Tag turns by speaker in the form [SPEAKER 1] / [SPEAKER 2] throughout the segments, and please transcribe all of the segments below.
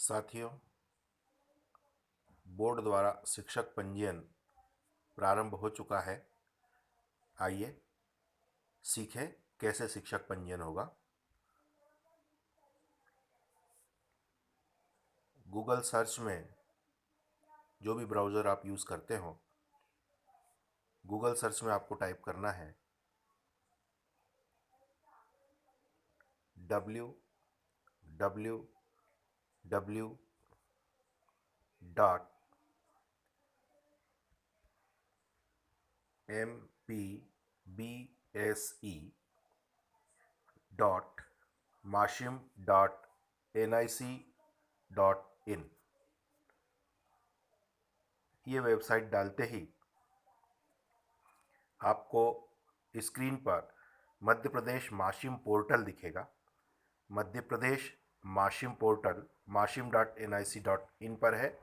[SPEAKER 1] साथियों, बोर्ड द्वारा शिक्षक पंजीयन प्रारंभ हो चुका है। आइए सीखें कैसे शिक्षक पंजीयन होगा। गूगल सर्च में जो भी ब्राउज़र आप यूज़ करते हो, गूगल सर्च में आपको टाइप करना है www.mpbse.mashim.nic.in। ये वेबसाइट डालते ही आपको स्क्रीन पर मध्य प्रदेश माशिम पोर्टल दिखेगा। Madhya Pradesh Maxim portal mashim.nic.in पर है।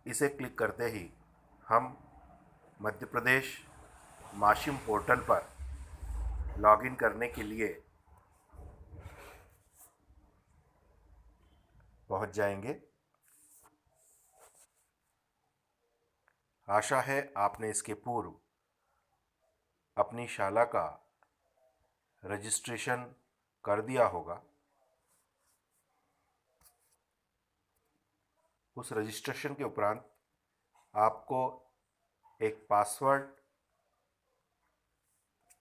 [SPEAKER 1] इसे क्लिक करते ही हम मध्य प्रदेश माशिम पोर्टल पर लॉगिन करने के लिए पहुंच जाएंगे। आशा है आपने इसके पूर्व अपनी शाला का रजिस्ट्रेशन कर दिया होगा। उस रजिस्ट्रेशन के उपरांत आपको एक पासवर्ड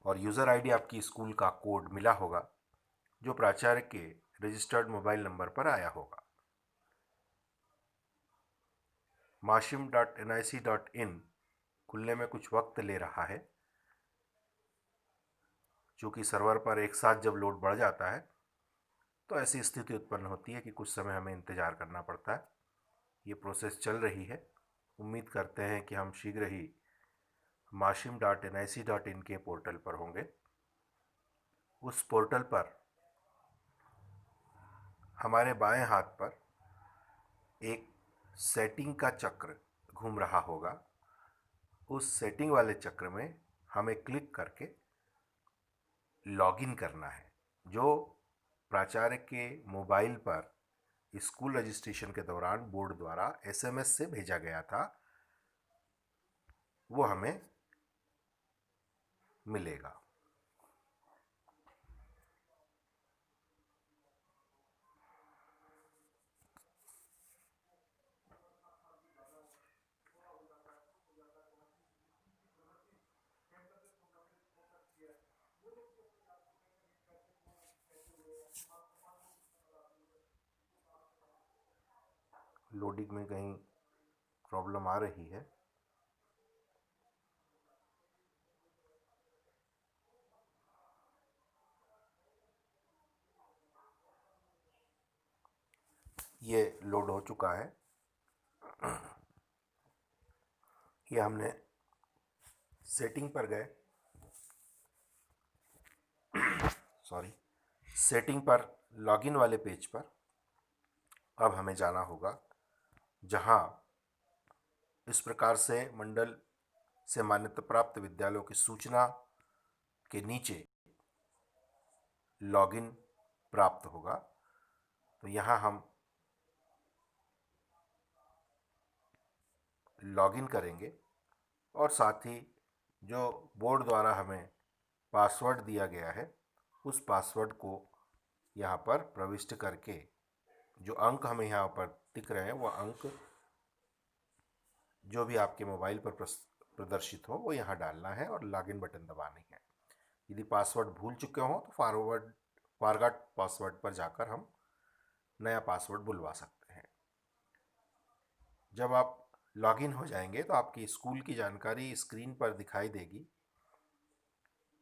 [SPEAKER 1] और यूज़र आईडी आपकी स्कूल का कोड मिला होगा, जो प्राचार्य के रजिस्टर्ड मोबाइल नंबर पर आया होगा। mashim.nic.in खुलने में कुछ वक्त ले रहा है, चूँकि सर्वर पर एक साथ जब लोड बढ़ जाता है तो ऐसी स्थिति उत्पन्न होती है कि कुछ समय हमें इंतज़ार करना पड़ता है। ये प्रोसेस चल रही है। उम्मीद करते हैं कि हम शीघ्र ही mashim.nic.in के पोर्टल पर होंगे। उस पोर्टल पर हमारे बाएं हाथ पर एक सेटिंग का चक्र घूम रहा होगा। उस सेटिंग वाले चक्र में हमें क्लिक करके लॉगिन करना है। जो प्राचार्य के मोबाइल पर स्कूल रजिस्ट्रेशन के दौरान बोर्ड द्वारा SMS से भेजा गया था, वो हमें मिलेगा। लोडिंग में कहीं प्रॉब्लम आ रही है। ये लोड हो चुका है। ये हमने सेटिंग पर गए, सेटिंग पर लॉगिन वाले पेज पर अब हमें जाना होगा, जहां इस प्रकार से मंडल से मान्यता प्राप्त विद्यालयों की सूचना के नीचे लॉगिन प्राप्त होगा। तो यहाँ हम लॉगिन करेंगे और साथ ही जो बोर्ड द्वारा हमें पासवर्ड दिया गया है, उस पासवर्ड को यहाँ पर प्रविष्ट करके जो अंक हमें यहाँ पर दिख रहे हैं, वह अंक जो भी आपके मोबाइल पर प्रदर्शित हो वो यहाँ डालना है और लॉगिन बटन दबानी है। यदि पासवर्ड भूल चुके हों तो फॉरगॉट पासवर्ड पर जाकर हम नया पासवर्ड बुलवा सकते हैं। जब आप लॉगिन हो जाएंगे तो आपकी स्कूल की जानकारी स्क्रीन पर दिखाई देगी।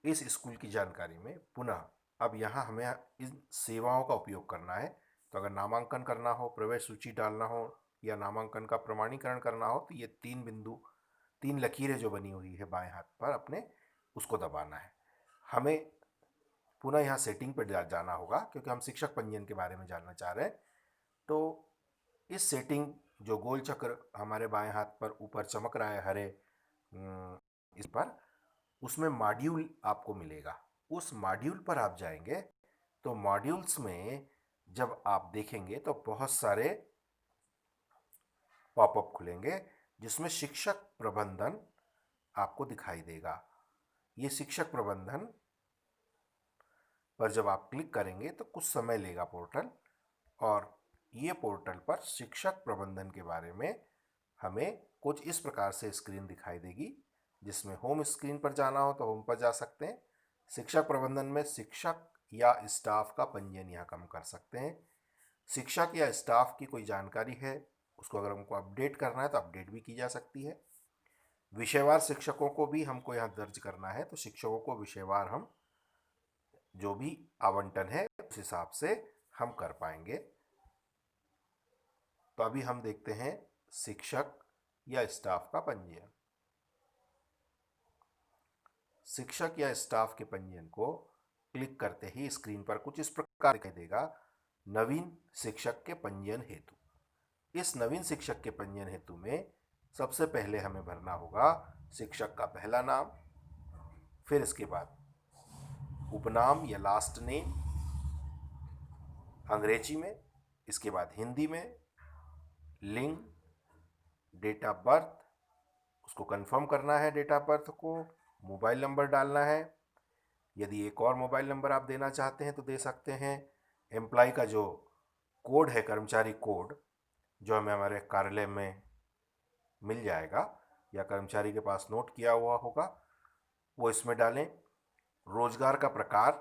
[SPEAKER 1] इस स्कूल की जानकारी में पुनः अब यहाँ हमें इन सेवाओं का उपयोग करना है। तो अगर नामांकन करना हो, प्रवेश सूची डालना हो या नामांकन का प्रमाणीकरण करना हो, तो ये 3 लकीरें जो बनी हुई है बाएं हाथ पर अपने, उसको दबाना है। हमें पुनः यहाँ सेटिंग पर जाना होगा, क्योंकि हम शिक्षक पंजीयन के बारे में जानना चाह रहे हैं। तो इस सेटिंग जो गोल चक्र हमारे बाएं हाथ पर ऊपर चमक रहा है हरे, इस पर, उसमें मॉड्यूल आपको मिलेगा। उस मॉड्यूल पर आप जाएंगे तो मॉड्यूल्स में जब आप देखेंगे तो बहुत सारे पॉपअप खुलेंगे जिसमें शिक्षक प्रबंधन आपको दिखाई देगा। ये शिक्षक प्रबंधन पर जब आप क्लिक करेंगे तो कुछ समय लेगा पोर्टल, और ये पोर्टल पर शिक्षक प्रबंधन के बारे में हमें कुछ इस प्रकार से स्क्रीन दिखाई देगी, जिसमें होम स्क्रीन पर जाना हो तो होम पर जा सकते हैं। शिक्षक प्रबंधन में शिक्षक या स्टाफ का पंजीयन यहाँ हम कर सकते हैं। शिक्षक या स्टाफ की कोई जानकारी है उसको अगर हमको अपडेट करना है तो अपडेट भी की जा सकती है। विषयवार शिक्षकों को भी हमको यहाँ दर्ज करना है, तो शिक्षकों को विषयवार हम जो भी आवंटन है उस हिसाब से हम कर पाएंगे। तो अभी हम देखते हैं शिक्षक या स्टाफ का पंजीयन। शिक्षक या स्टाफ के पंजीयन को क्लिक करते ही स्क्रीन पर कुछ इस प्रकार दिखाई देगा, नवीन शिक्षक के पंजीयन हेतु। इस नवीन शिक्षक के पंजीयन हेतु में सबसे पहले हमें भरना होगा शिक्षक का पहला नाम, फिर इसके बाद उपनाम या लास्ट नेम अंग्रेजी में, इसके बाद हिंदी में, लिंग, डेट ऑफ बर्थ, उसको कंफर्म करना है डेट ऑफ बर्थ को, मोबाइल नंबर डालना है। यदि एक और मोबाइल नंबर आप देना चाहते हैं तो दे सकते हैं। एम्प्लॉय का जो कोड है, कर्मचारी कोड, जो हमें हमारे कार्यालय में मिल जाएगा या कर्मचारी के पास नोट किया हुआ होगा, वो इसमें डालें। रोजगार का प्रकार,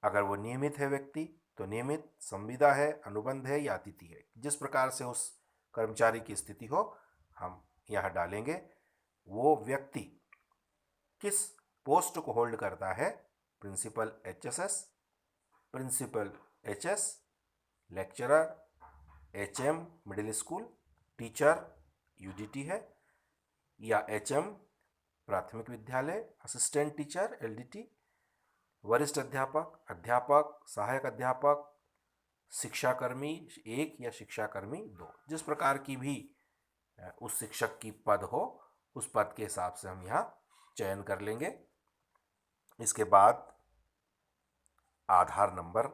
[SPEAKER 1] अगर वो नियमित है व्यक्ति तो नियमित, संविदा है, अनुबंध है या अतिथि है, जिस प्रकार से उस कर्मचारी की स्थिति हो हम यहाँ डालेंगे। वो व्यक्ति किस पोस्ट को होल्ड करता है, principal HSS, principal HS, lecturer, HM middle school, teacher UDT है, या HM प्राथमिक विद्यालय, असिस्टेंट टीचर LDT, वरिष्ठ अध्यापक, अध्यापक, सहायक अध्यापक, शिक्षाकर्मी 1 या शिक्षाकर्मी 2, जिस प्रकार की भी उस शिक्षक की पद हो उस पद के हिसाब से हम यहाँ चयन कर लेंगे। इसके बाद आधार नंबर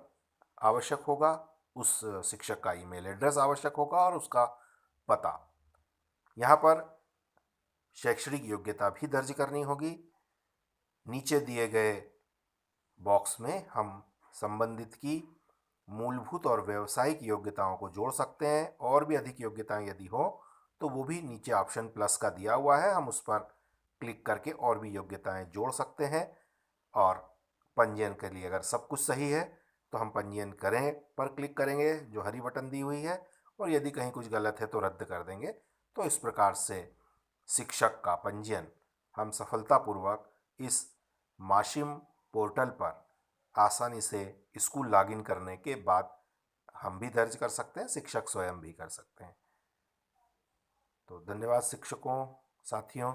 [SPEAKER 1] आवश्यक होगा, उस शिक्षक का ईमेल एड्रेस आवश्यक होगा और उसका पता। यहाँ पर शैक्षणिक योग्यता भी दर्ज करनी होगी। नीचे दिए गए बॉक्स में हम संबंधित की मूलभूत और व्यावसायिक योग्यताओं को जोड़ सकते हैं, और भी अधिक योग्यताएं यदि हो तो वो भी नीचे ऑप्शन प्लस का दिया हुआ है, हम उस पर क्लिक करके और भी योग्यताएं जोड़ सकते हैं। और पंजीयन के लिए अगर सब कुछ सही है तो हम पंजीयन करें पर क्लिक करेंगे, जो हरी बटन दी हुई है, और यदि कहीं कुछ गलत है तो रद्द कर देंगे। तो इस प्रकार से शिक्षक का पंजीयन हम सफलतापूर्वक इस माशिम पोर्टल पर आसानी से स्कूल लॉगिन करने के बाद हम भी दर्ज कर सकते हैं, शिक्षक स्वयं भी कर सकते हैं। तो धन्यवाद शिक्षकों, साथियों,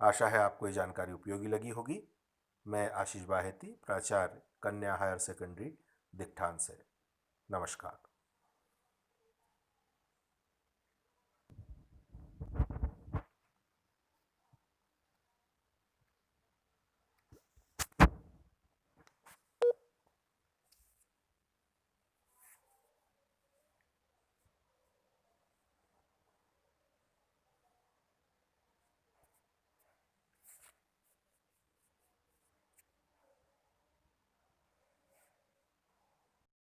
[SPEAKER 1] आशा है आपको ये जानकारी उपयोगी लगी होगी। मैं आशीष बाहेती, प्राचार्य, कन्या हायर सेकेंडरी, दिकठान से। नमस्कार।